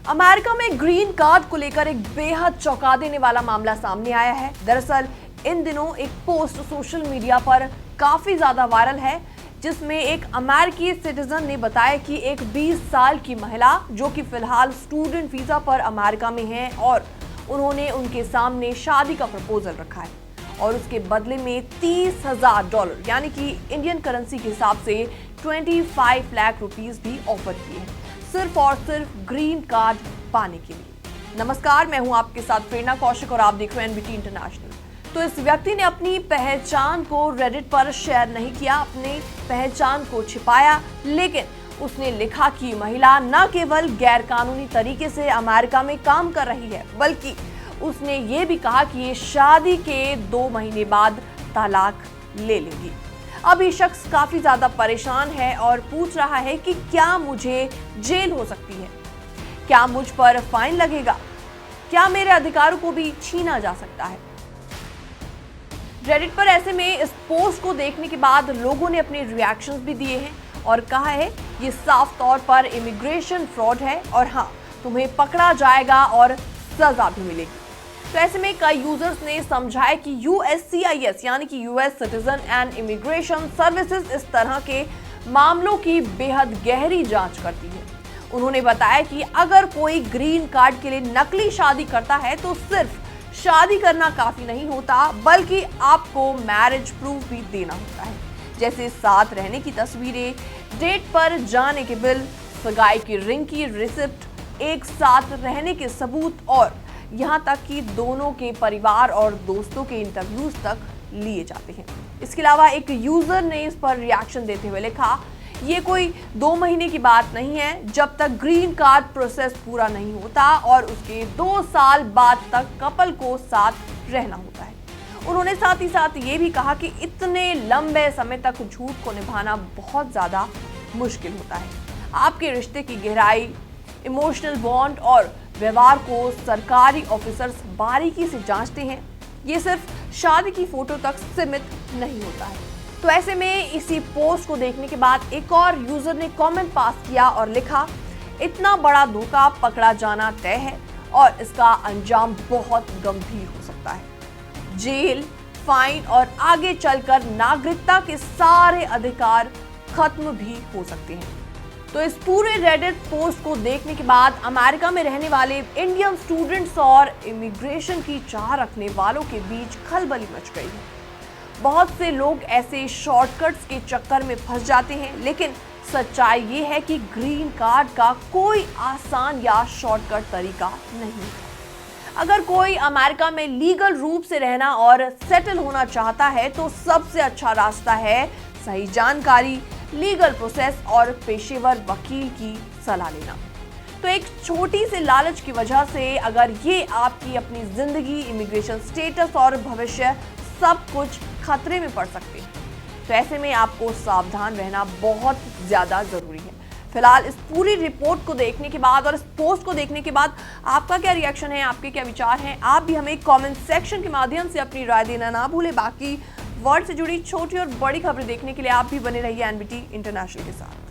America में green card को लेकर एक बेहद चौंका देने वाला मामला सामने आया है। दरअसल इन दिनों एक पोस्ट सोशल मीडिया पर काफी ज्यादा वायरल है, जिसमें एक अमेरिकी सिटीजन ने बताया कि एक 20 साल की महिला जो कि फिलहाल स्टूडेंट वीजा पर अमेरिका में है और उन्होंने उनके सामने शादी का प्रपोजल रखा है और उसके बदले में $30,000 यानी कि इंडियन करेंसी के हिसाब से 25 लाख रुपीस भी ऑफर किए हैं, सिर्फ और सिर्फ ग्रीन कार्ड पाने के लिए। नमस्कार, मैं हूं आपके साथ प्रेरणा कौशिक और आप देख रहे हैं एनबीटी इंटरनेशनल। तो इस व्यक्ति ने अपनी पहचान को रेडिट पर शेयर नहीं किया, अपनी पहचान को छिपाया, लेकिन उसने लिखा कि महिला न केवल गैरकानूनी तरीके से अमेरिका में काम कर रही है, बल्कि उसने ये भी कहा कि ये शादी के 2 महीने बाद तलाक ले लेगी। अब ये शख्स काफी ज्यादा परेशान है और पूछ रहा है कि क्या मुझे जेल हो सकती है, क्या मुझ पर फाइन लगेगा, क्या मेरे अधिकारों को भी छीना जा सकता है। रेडिट पर ऐसे में इस पोस्ट को देखने के बाद लोगों ने अपने रिएक्शंस भी दिए हैं और कहा है ये साफ तौर पर इमिग्रेशन फ्रॉड है और हाँ, तुम्हें पकड़ा जाएगा और सजा भी मिलेगी। तो ऐसे में कई यूजर्स ने समझाया कि USCIS यानी कि US citizen and immigration services इस तरह के मामलों की बेहद गहरी जांच करती है। उन्होंने बताया कि अगर कोई ग्रीन कार्ड के लिए नकली शादी करता है तो सिर्फ शादी करना काफी नहीं होता, बल्कि आपको मैरिज प्रूफ भी देना होता है, जैसे साथ रहने की तस्वीरें, डेट पर जाने के बिल, सगाई की रिंग की रिसिप्ट, एक साथ रहने के सबूत और यहाँ तक कि दोनों के परिवार और दोस्तों के इंटरव्यूज तक लिए जाते हैं। इसके अलावा एक यूजर ने इस पर रिएक्शन देते हुए लिखा, ये कोई 2 महीने की बात नहीं है, जब तक ग्रीन कार्ड प्रोसेस पूरा नहीं होता और उसके 2 साल बाद तक कपल को साथ रहना होता है। उन्होंने साथ ही साथ ये भी कहा कि इतने लंबे समय तक झूठ को निभाना बहुत ज्यादा मुश्किल होता है। आपके रिश्ते की गहराई, इमोशनल बॉन्ड और व्यवहार को सरकारी ऑफिसर्स बारीकी से जांचते हैं, ये सिर्फ शादी की फोटो तक सीमित नहीं होता है। तो ऐसे में इसी पोस्ट को देखने के बाद एक और यूजर ने कमेंट पास किया और लिखा, इतना बड़ा धोखा पकड़ा जाना तय है और इसका अंजाम बहुत गंभीर हो सकता है। जेल, फाइन और आगे चलकर नागरिकता के सारे अधिकार खत्म भी हो सकते हैं। तो इस पूरे रेडिट पोस्ट को देखने के बाद अमेरिका में रहने वाले इंडियन स्टूडेंट्स और इमिग्रेशन की चाह रखने वालों के बीच खलबली मच गई है। बहुत से लोग ऐसे शॉर्टकट्स के चक्कर में फंस जाते हैं, लेकिन सच्चाई ये है कि ग्रीन कार्ड का कोई आसान या शॉर्टकट तरीका नहीं है। अगर कोई अमेरिका में लीगल रूप से रहना और सेटल होना चाहता है तो सबसे अच्छा रास्ता है सही जानकारी, लीगल प्रोसेस और पेशेवर वकील की सलाह लेना। तो एक छोटी सी लालच की वजह से अगर ये आपकी अपनी जिंदगी, इमिग्रेशन स्टेटस और भविष्य सब कुछ खतरे में पड़ सकते हैं, तो ऐसे में आपको सावधान रहना बहुत ज्यादा जरूरी है। फिलहाल इस पूरी रिपोर्ट को देखने के बाद और इस पोस्ट को देखने के बाद आपका क्या रिएक्शन है, आपके क्या विचार हैं, आप भी हमें कमेंट सेक्शन के माध्यम से अपनी राय देना ना भूलें। बाकी वर्ल्ड से जुड़ी छोटी और बड़ी खबरें देखने के लिए आप भी बने रहिए एनबीटी इंटरनेशनल के साथ।